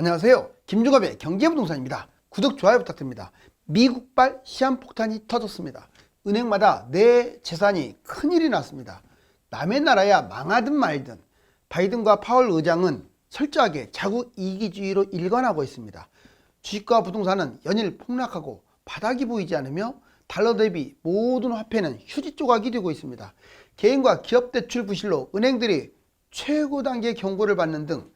안녕하세요. 김종갑의 경제부동산입니다. 구독, 좋아요 부탁드립니다. 미국발 시한폭탄이 터졌습니다. 은행마다 내 재산이 큰일이 났습니다. 남의 나라야 망하든 말든 바이든과 파월 의장은 철저하게 자국 이기주의로 일관하고 있습니다. 주식과 부동산은 연일 폭락하고 바닥이 보이지 않으며 달러 대비 모든 화폐는 휴지 조각이 되고 있습니다. 개인과 기업 대출 부실로 은행들이 최고 단계 경고를 받는 등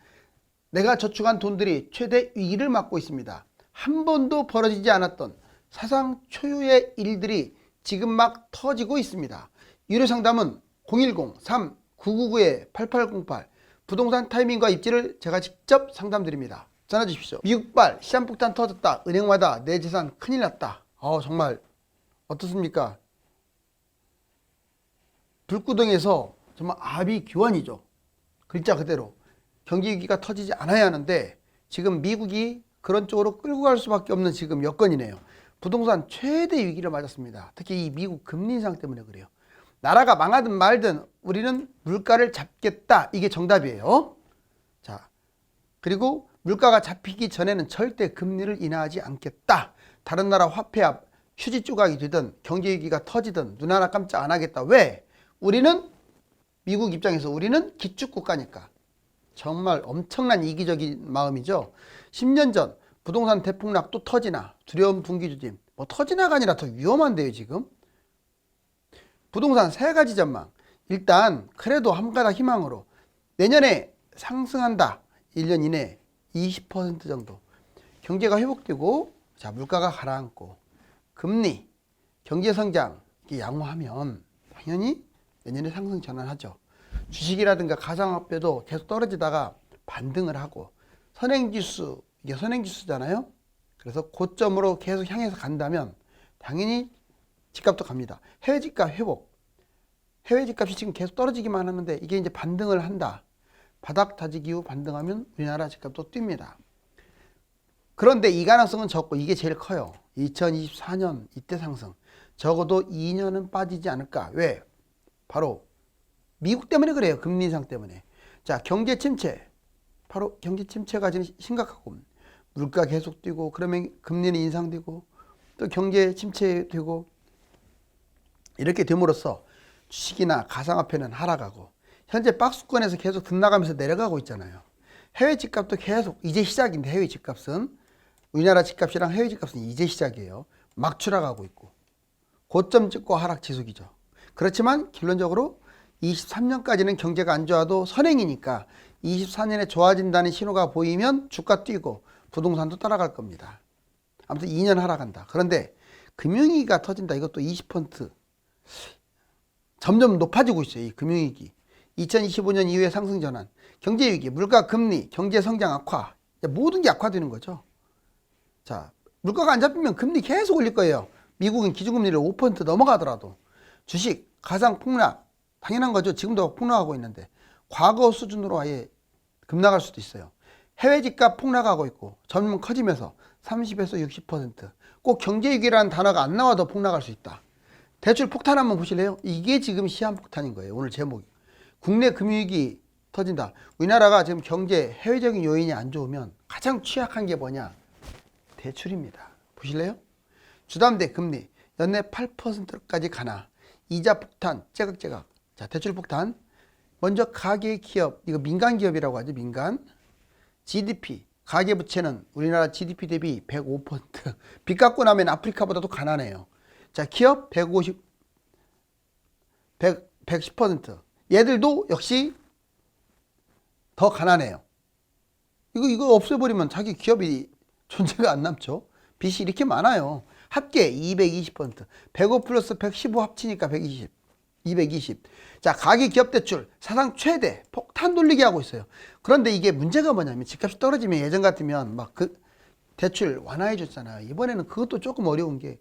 내가 저축한 돈들이 최대 위기를 맞고 있습니다. 한 번도 벌어지지 않았던 사상 초유의 일들이 지금 막 터지고 있습니다. 유료 상담은 010-3999-8808 부동산 타이밍과 입지를 제가 직접 상담드립니다. 전화 주십시오. 미국발 시한폭탄 터졌다. 은행마다 내 재산 큰일 났다. 정말 어떻습니까? 불구덩이에서 정말 아비규환이죠. 글자 그대로. 경기위기가 터지지 않아야 하는데 지금 미국이 그런 쪽으로 끌고 갈 수밖에 없는 지금 여건이네요. 부동산 최대 위기를 맞았습니다. 특히 이 미국 금리 인상 때문에 그래요. 나라가 망하든 말든 우리는 물가를 잡겠다. 이게 정답이에요. 자, 그리고 물가가 잡히기 전에는 절대 금리를 인하하지 않겠다. 다른 나라 화폐 앞 휴지 조각이 되든 경제위기가 터지든 눈 하나 깜짝 안 하겠다. 왜? 우리는 미국 입장에서 우리는 기축국가니까. 정말 엄청난 이기적인 마음이죠. 10년 전 부동산 대폭락 또 터지나 두려운 분기조짐 뭐 터지나가 아니라 더 위험한데요. 지금 부동산 세 가지 전망. 일단 그래도 한 가닥 희망으로 내년에 상승한다. 1년 이내 20% 정도 경제가 회복되고 자 물가가 가라앉고 금리 경제성장 양호하면 당연히 내년에 상승 전환하죠. 주식이라든가 가상화폐도 계속 떨어지다가 반등을 하고 선행지수, 이게 선행지수잖아요. 그래서 고점으로 계속 향해서 간다면 당연히 집값도 갑니다. 해외 집값 회복. 해외 집값이 지금 계속 떨어지기만 하는데 이게 이제 반등을 한다. 바닥 다지기 후 반등하면 우리나라 집값도 뜁니다. 그런데 이 가능성은 적고 이게 제일 커요. 2024년 이때 상승. 적어도 2년은 빠지지 않을까. 왜? 바로 미국 때문에 그래요. 금리 인상 때문에. 자, 경제 침체. 바로 경제 침체가 지금 심각하고 물가 계속 뛰고 그러면 금리는 인상되고 또 경제 침체되고 이렇게 됨으로써 주식이나 가상화폐는 하락하고 현재 박스권에서 계속 등락하면서 내려가고 있잖아요. 해외 집값도 계속 이제 시작인데 해외 집값은 우리나라 집값이랑 해외 집값은 이제 시작이에요. 막 추락하고 있고 고점 찍고 하락 지속이죠. 그렇지만 결론적으로 23년까지는 경제가 안 좋아도 선행이니까 24년에 좋아진다는 신호가 보이면 주가 뛰고 부동산도 따라갈 겁니다. 아무튼 2년 하락한다. 그런데 금융위기가 터진다. 이것도 20% 점점 높아지고 있어요. 이 금융위기. 2025년 이후에 상승 전환, 경제위기, 물가, 금리, 경제성장 악화. 모든 게 악화되는 거죠. 자, 물가가 안 잡히면 금리 계속 올릴 거예요. 미국은 기준금리를 5% 넘어가더라도. 주식, 가상 폭락. 당연한 거죠. 지금도 폭락하고 있는데 과거 수준으로 아예 급락할 수도 있어요. 해외 집값 폭락하고 있고 점점 커지면서 30에서 60%. 꼭 경제위기라는 단어가 안 나와도 폭락할 수 있다. 대출 폭탄 한번 보실래요? 이게 지금 시한폭탄인 거예요. 오늘 제목이. 국내 금융위기 터진다. 우리나라가 지금 경제 해외적인 요인이 안 좋으면 가장 취약한 게 뭐냐? 대출입니다. 보실래요? 주담대 금리 연내 8%까지 가나. 이자 폭탄 째각째각. 자, 대출 폭탄. 먼저 가계 기업, 이거 민간 기업이라고 하죠. 민간. GDP, 가계 부채는 우리나라 GDP 대비 105%. 빚 갚고 나면 아프리카보다도 가난해요. 자, 기업 110%. 얘들도 역시 더 가난해요. 이거 없애버리면 자기 기업이 존재가 안 남죠. 빚이 이렇게 많아요. 합계 220%. 105 플러스 115 합치니까 120. 220. 자, 가계 기업 대출 사상 최대 폭탄 돌리기 하고 있어요. 그런데 이게 문제가 뭐냐면 집값이 떨어지면 예전 같으면 막 그 대출 완화해 줬잖아요. 이번에는 그것도 조금 어려운 게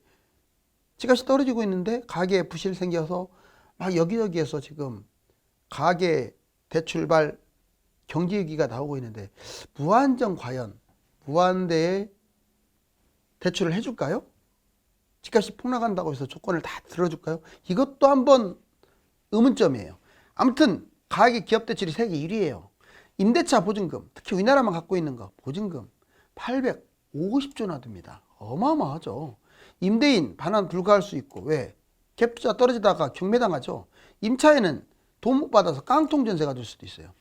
집값이 떨어지고 있는데 가계에 부실 생겨서 막 여기저기에서 지금 가계 대출발 경제위기가 나오고 있는데 무한정 과연 무한대에 대출을 해줄까요? 집값이 폭락한다고 해서 조건을 다 들어줄까요? 이것도 한번 의문점이에요. 아무튼 가계 기업 대출이 세계 1위예요. 임대차 보증금, 특히 우리나라만 갖고 있는 거 보증금 850조나 됩니다. 어마어마하죠. 임대인 반환 불가할 수 있고, 왜? 갭 투자 떨어지다가 경매당하죠. 임차인은 돈 못 받아서 깡통 전세가 될 수도 있어요.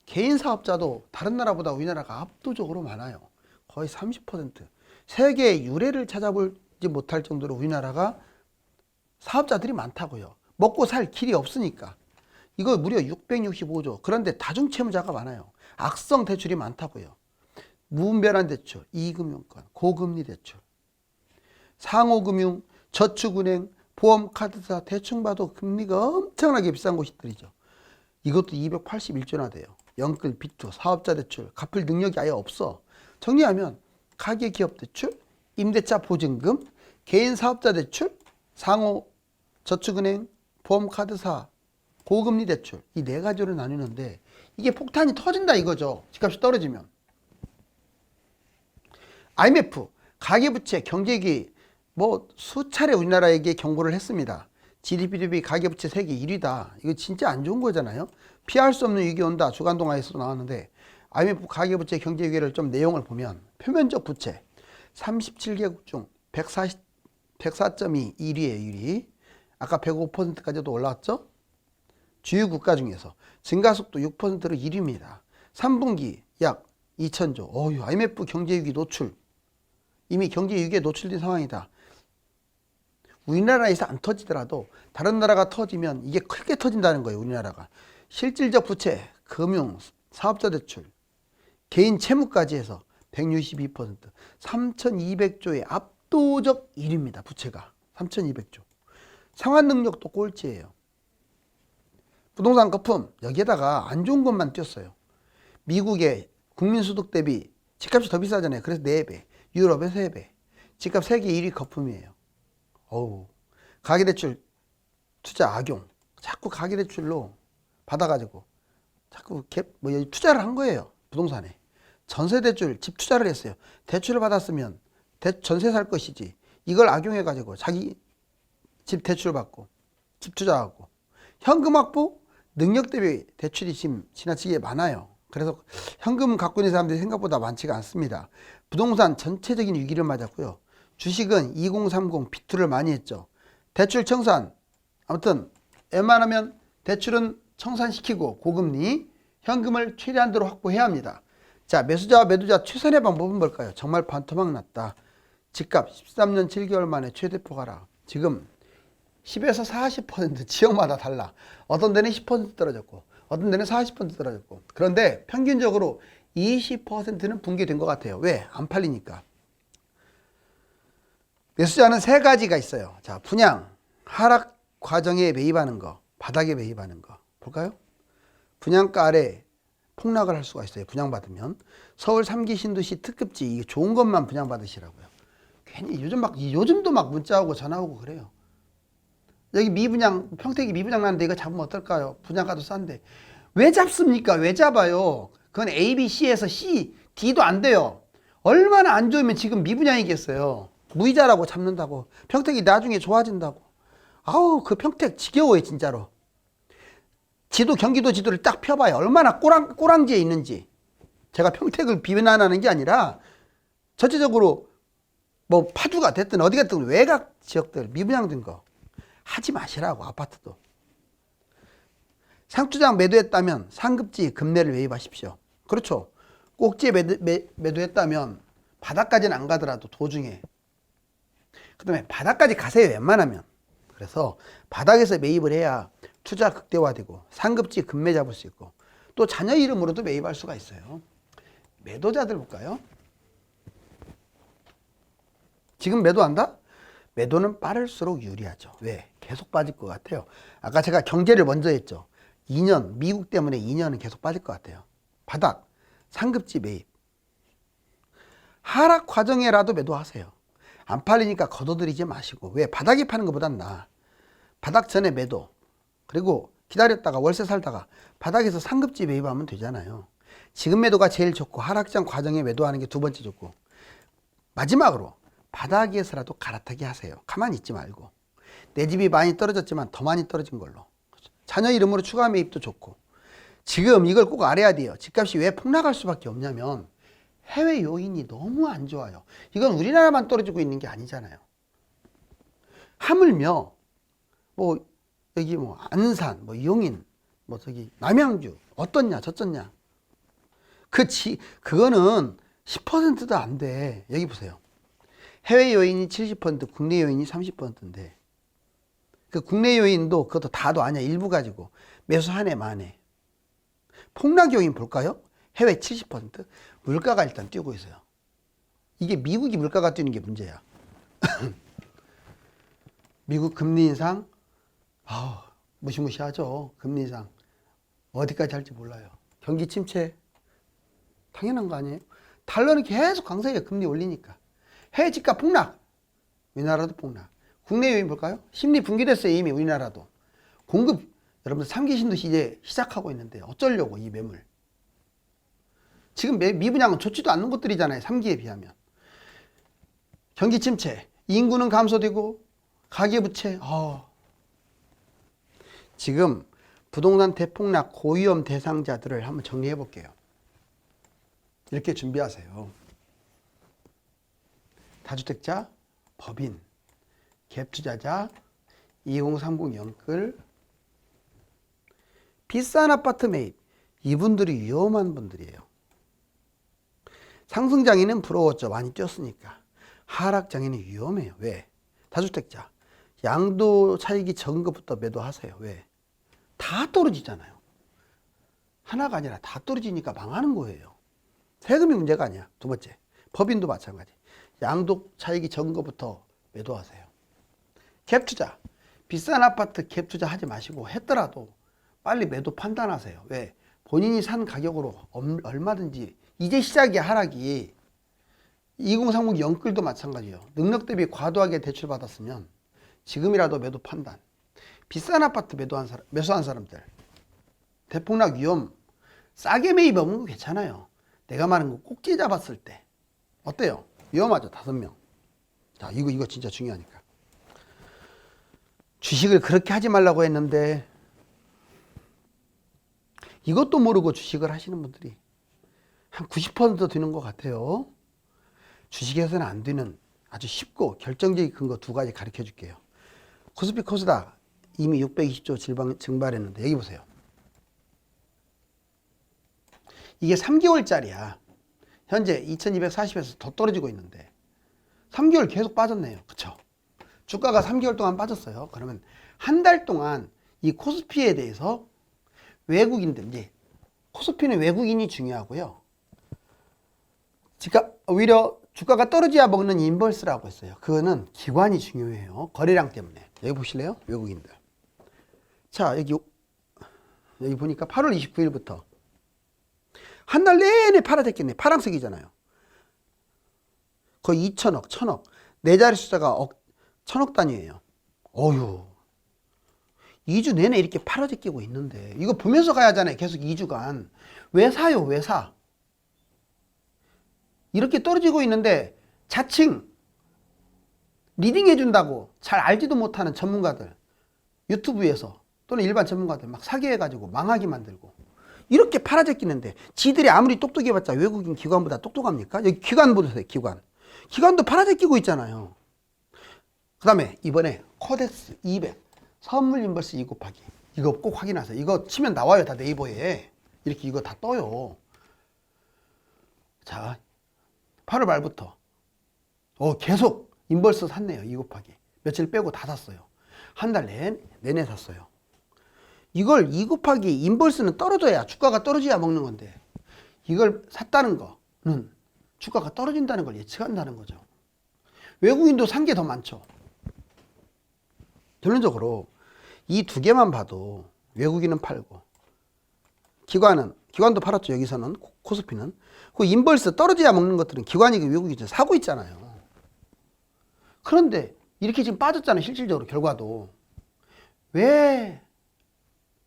개인 사업자도 다른 나라보다 우리나라가 압도적으로 많아요. 거의 30%. 세계의 유례를 찾아보지 못할 정도로 우리나라가 사업자들이 많다고요. 먹고 살 길이 없으니까. 이거 무려 665조. 그런데 다중채무자가 많아요. 악성 대출이 많다고요. 무분별한 대출, 이금융권, 고금리 대출, 상호금융, 저축은행, 보험카드사 대충 봐도 금리가 엄청나게 비싼 곳들이죠. 이것도 281조나 돼요. 영끌, 비투, 사업자 대출, 갚을 능력이 아예 없어. 정리하면 가계기업 대출, 임대차 보증금, 개인 사업자 대출, 상호 저축은행, 보험카드사, 고금리 대출, 이 네 가지로 나뉘는데 이게 폭탄이 터진다 이거죠. 집값이 떨어지면. IMF, 가계부채, 경제위기 수차례 우리나라에게 경고를 했습니다. GDP 대비 가계부채 세계 1위다. 이거 진짜 안 좋은 거잖아요. 피할 수 없는 위기 온다. 주간동아에서도 나왔는데 IMF 가계부채 경제위기를 좀 내용을 보면 표면적 부채 37개국 중 104.2 1위에 1위. 아까 105%까지도 올라왔죠. 주요 국가 중에서 증가속도 6%로 1위입니다. 3분기 약 2,000조. 어휴, IMF 경제위기 노출. 이미 경제위기에 노출된 상황이다. 우리나라에서 안 터지더라도 다른 나라가 터지면 이게 크게 터진다는 거예요. 우리나라가. 실질적 부채, 금융, 사업자 대출, 개인 채무까지 해서 162%, 3,200조의 압도적 1위입니다. 부채가 3,200조. 상환 능력도 꼴찌예요. 부동산 거품 여기에다가 안 좋은 것만 띄었어요. 미국의 국민소득 대비 집값이 더 비싸잖아요. 그래서 4배, 유럽의 3배. 집값 세계 1위 거품이에요. 어우, 가계대출 투자 악용. 자꾸 가계대출로 받아가지고 자꾸 투자를 한 거예요. 부동산에. 전세대출 집 투자를 했어요. 대출을 받았으면 전세 살 것이지. 이걸 악용해가지고 자기 집 대출 받고 집 투자하고 현금 확보 능력 대비 대출이 지금 지나치게 많아요. 그래서 현금 갖고 있는 사람들이 생각보다 많지가 않습니다. 부동산 전체적인 위기를 맞았고요. 주식은 2030 비투를 많이 했죠. 대출 청산, 아무튼 웬만하면 대출은 청산시키고 고금리, 현금을 최대한도로 확보해야 합니다. 자, 매수자와 매도자 최선의 방법은 뭘까요? 정말 반토막 났다. 집값 13년 7개월 만에 최대폭 하락. 지금 10에서 40% 지역마다 달라. 어떤 데는 10% 떨어졌고 어떤 데는 40% 떨어졌고. 그런데 평균적으로 20%는 붕괴된 것 같아요. 왜? 안 팔리니까. 매수자는 세 가지가 있어요. 자, 분양, 하락 과정에 매입하는 거, 바닥에 매입하는 거. 볼까요? 분양가 아래 폭락을 할 수가 있어요. 분양받으면. 서울 3기 신도시 특급지, 이게 좋은 것만 분양받으시라고요. 괜히 요즘도 막 문자 오고 전화 오고 그래요. 여기 미분양, 평택이 미분양 나는데 이거 잡으면 어떨까요? 분양가도 싼데. 왜 잡습니까? 왜 잡아요? 그건 A, B, C에서 C, D도 안 돼요. 얼마나 안 좋으면 지금 미분양이겠어요. 무이자라고 잡는다고. 평택이 나중에 좋아진다고. 아우, 그 평택 지겨워요, 진짜로. 경기도 지도를 딱 펴봐요. 얼마나 꼬랑지에 있는지. 제가 평택을 비난하는 게 아니라 전체적으로 파주가 됐든 어디 갔든 외곽 지역들 미분양된 거 하지 마시라고. 아파트도. 상투장 매도했다면 상급지 급매를 매입하십시오. 그렇죠. 꼭지에 매도했다면 바닥까지는 안 가더라도 도중에. 그 다음에 바닥까지 가세요. 웬만하면. 그래서 바닥에서 매입을 해야 투자 극대화되고 상급지 급매 잡을 수 있고 또 자녀 이름으로도 매입할 수가 있어요. 매도자들 볼까요? 지금 매도한다? 매도는 빠를수록 유리하죠. 왜? 계속 빠질 것 같아요. 아까 제가 경제를 먼저 했죠. 2년, 미국 때문에 2년은 계속 빠질 것 같아요. 바닥, 상급지 매입. 하락 과정에라도 매도하세요. 안 팔리니까 거둬들이지 마시고. 왜? 바닥에 파는 것보단 나아. 바닥 전에 매도. 그리고 기다렸다가 월세 살다가 바닥에서 상급지 매입하면 되잖아요. 지금 매도가 제일 좋고 하락장 과정에 매도하는 게 두 번째 좋고 마지막으로 바닥에서라도 갈아타게 하세요. 가만히 있지 말고. 내 집이 많이 떨어졌지만 더 많이 떨어진 걸로. 자녀 이름으로 추가 매입도 좋고. 지금 이걸 꼭 알아야 돼요. 집값이 왜 폭락할 수밖에 없냐면 해외 요인이 너무 안 좋아요. 이건 우리나라만 떨어지고 있는 게 아니잖아요. 하물며 뭐 여기 뭐 안산, 뭐 용인, 뭐 저기 남양주 어떻냐 저쩌냐. 그거는 10%도 안 돼. 여기 보세요. 해외 요인이 70%, 국내 요인이 30%인데 그 국내 요인도 그것도 다도 아니야. 일부 가지고 매수 한 해 만에. 폭락 요인 볼까요? 해외 70%. 물가가 일단 뛰고 있어요. 이게 미국이 물가가 뛰는 게 문제야. 미국 금리 인상 무시무시하죠. 금리 인상 어디까지 할지 몰라요. 경기 침체 당연한 거 아니에요? 달러는 계속 강세예요. 금리 올리니까. 해외 집값 폭락, 우리나라도 폭락. 국내 요인 볼까요? 심리 붕괴됐어요. 이미 우리나라도. 공급 여러분들 3기 신도시 이제 시작하고 있는데 어쩌려고 이 매물. 지금 미분양은 좋지도 않는 것들이잖아요. 3기에 비하면. 경기 침체, 인구는 감소되고 가계부채. 지금 부동산 대폭락 고위험 대상자들을 한번 정리해 볼게요. 이렇게 준비하세요. 다주택자, 법인, 갭투자자, 2030 영끌, 비싼 아파트 매입. 이분들이 위험한 분들이에요. 상승장에는 부러웠죠. 많이 뛰었으니까. 하락장에는 위험해요. 왜? 다주택자. 양도 차익이 적은 것부터 매도하세요. 왜? 다 떨어지잖아요. 하나가 아니라 다 떨어지니까 망하는 거예요. 세금이 문제가 아니야. 두 번째. 법인도 마찬가지. 양도 차익이 적은 것부터 매도하세요. 갭투자. 비싼 아파트 갭투자 하지 마시고 했더라도 빨리 매도 판단하세요. 왜? 본인이 산 가격으로 얼마든지 이제 시작이야 하락이. 2030 영끌도 마찬가지예요. 능력 대비 과도하게 대출받았으면 지금이라도 매도 판단. 비싼 아파트 매수한 사람들. 대폭락 위험. 싸게 매입 없는 거 괜찮아요. 내가 말한 거 꼭지 잡았을 때. 어때요? 위험하죠. 5명. 자, 이거 진짜 중요하니까. 주식을 그렇게 하지 말라고 했는데 이것도 모르고 주식을 하시는 분들이 한 90% 되는 것 같아요. 주식에서는 안 되는 아주 쉽고 결정적인 근거 2가지 가르쳐 줄게요. 코스피 코스닥 이미 620조 증발했는데 여기 보세요. 이게 3개월짜리야. 현재 2240에서 더 떨어지고 있는데 3개월 계속 빠졌네요. 그쵸? 주가가 3개월 동안 빠졌어요. 그러면 한 달 동안 이 코스피에 대해서 외국인들, 이제 코스피는 외국인이 중요하고요. 오히려 주가가 떨어져야 먹는 인버스라고 했어요. 그거는 기관이 중요해요. 거래량 때문에. 여기 보실래요? 외국인들. 자, 여기 보니까 8월 29일부터 한 달 내내 팔아댔겠네. 파란색이잖아요. 거의 2천억, 1000억. 네 자리 숫자가 1000억 단위예요. 어휴. 2주 내내 이렇게 팔아제끼고 있는데 이거 보면서 가야 하잖아요. 계속 2주간. 왜 사요? 왜 사? 이렇게 떨어지고 있는데 자칭 리딩 해준다고 잘 알지도 못하는 전문가들 유튜브에서 또는 일반 전문가들 막 사기 해가지고 망하게 만들고 이렇게 팔아제끼는데 지들이 아무리 똑똑해봤자 외국인 기관보다 똑똑합니까? 여기 기관 보세요. 기관도 팔아제끼고 있잖아요. 그 다음에 이번에 코덱스 200 선물 인버스 2 곱하기 이거 꼭 확인하세요. 이거 치면 나와요. 다 네이버에 이렇게 이거 다 떠요. 자, 8월 말부터 계속 인버스 샀네요. 2 곱하기 며칠 빼고 다 샀어요. 한 달 내내 샀어요. 이걸 2 곱하기 인버스는 떨어져야 주가가 떨어져야 먹는 건데 이걸 샀다는 거는 주가가 떨어진다는 걸 예측한다는 거죠. 외국인도 산 게 더 많죠. 결론적으로 이 2개만 봐도 외국인은 팔고 기관도 팔았죠. 여기서는 코스피는. 그 인버스 떨어져야 먹는 것들은 기관이 외국인이 사고 있잖아요. 그런데 이렇게 지금 빠졌잖아요. 실질적으로 결과도. 왜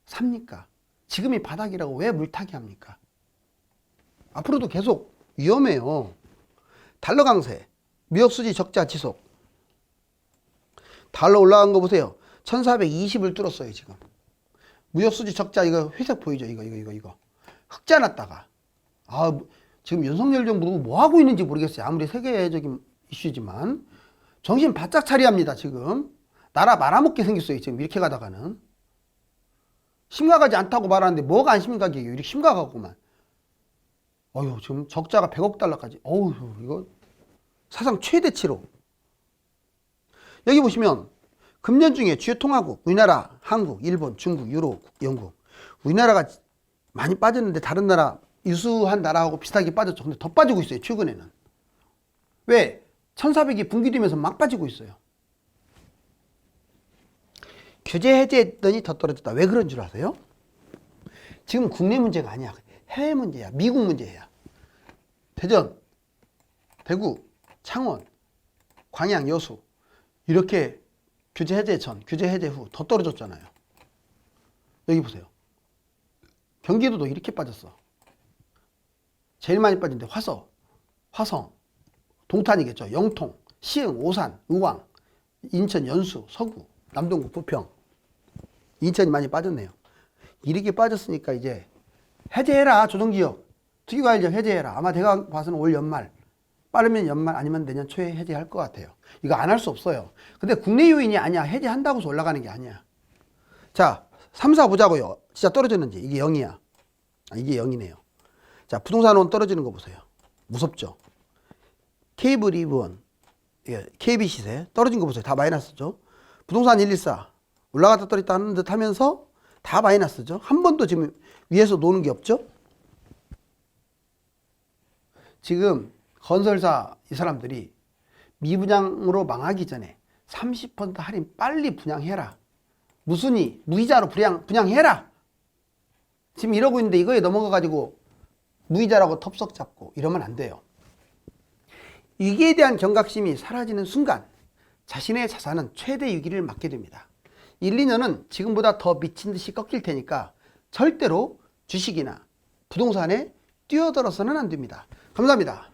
삽니까? 지금이 바닥이라고 왜 물타기 합니까? 앞으로도 계속 위험해요. 달러 강세, 무역수지 적자 지속. 달러 올라간 거 보세요. 1420을 뚫었어요. 지금 무역수지 적자. 이거 회색 보이죠? 이거 흑자 났다가 지금 윤석열 정부 뭐 하고 있는지 모르겠어요. 아무리 세계적인 이슈지만 정신 바짝 차려야 합니다. 지금 나라 말아먹게 생겼어요. 지금 이렇게 가다가는 심각하지 않다고 말하는데 뭐가 안 심각해요. 이렇게 심각하구만. 어휴, 지금 적자가 100억 달러까지. 어휴, 이거 사상 최대치로. 여기 보시면 금년 중에 주요 통화국 우리나라, 한국, 일본, 중국, 유럽, 영국 우리나라가 많이 빠졌는데 다른 나라 유수한 나라하고 비슷하게 빠졌죠. 근데 더 빠지고 있어요. 최근에는. 왜? 1400이 붕괴되면서 막 빠지고 있어요. 규제 해제했더니 더 떨어졌다. 왜 그런 줄 아세요? 지금 국내 문제가 아니야. 해외 문제야. 미국 문제야. 대전, 대구, 창원, 광양, 여수 이렇게 규제 해제 전, 규제 해제 후 더 떨어졌잖아요. 여기 보세요. 경기도도 이렇게 빠졌어. 제일 많이 빠진데 화성, 동탄이겠죠. 영통, 시흥, 오산, 의왕, 인천, 연수, 서구, 남동구, 부평. 인천이 많이 빠졌네요. 이렇게 빠졌으니까 이제 해제해라. 조정지역, 특유과일지역 해제해라. 아마 제가 봐서는 올 연말, 빠르면 연말 아니면 내년 초에 해제할 것 같아요. 이거 안 할 수 없어요. 근데 국내 요인이 아니야. 해제한다고 해서 올라가는 게 아니야. 자, 3, 4 보자고요. 진짜 떨어졌는지. 이게 0이야. 이게 0이네요. 자, 부동산원 떨어지는 거 보세요. 무섭죠? 케이블 리브원, KB 시세 떨어진 거 보세요. 다 마이너스죠? 부동산 114 올라갔다 떨어졌다 하는 듯 하면서 다 마이너스죠? 한 번도 지금 위에서 노는 게 없죠? 지금 건설사 이 사람들이 미분양으로 망하기 전에 30% 할인 빨리 분양해라. 무순위, 무이자로 분양해라. 지금 이러고 있는데 이거에 넘어가가지고 무이자라고 텁석 잡고 이러면 안 돼요. 위기에 대한 경각심이 사라지는 순간 자신의 자산은 최대 위기를 맞게 됩니다. 1, 2년은 지금보다 더 미친 듯이 꺾일 테니까 절대로 주식이나 부동산에 뛰어들어서는 안 됩니다. 감사합니다.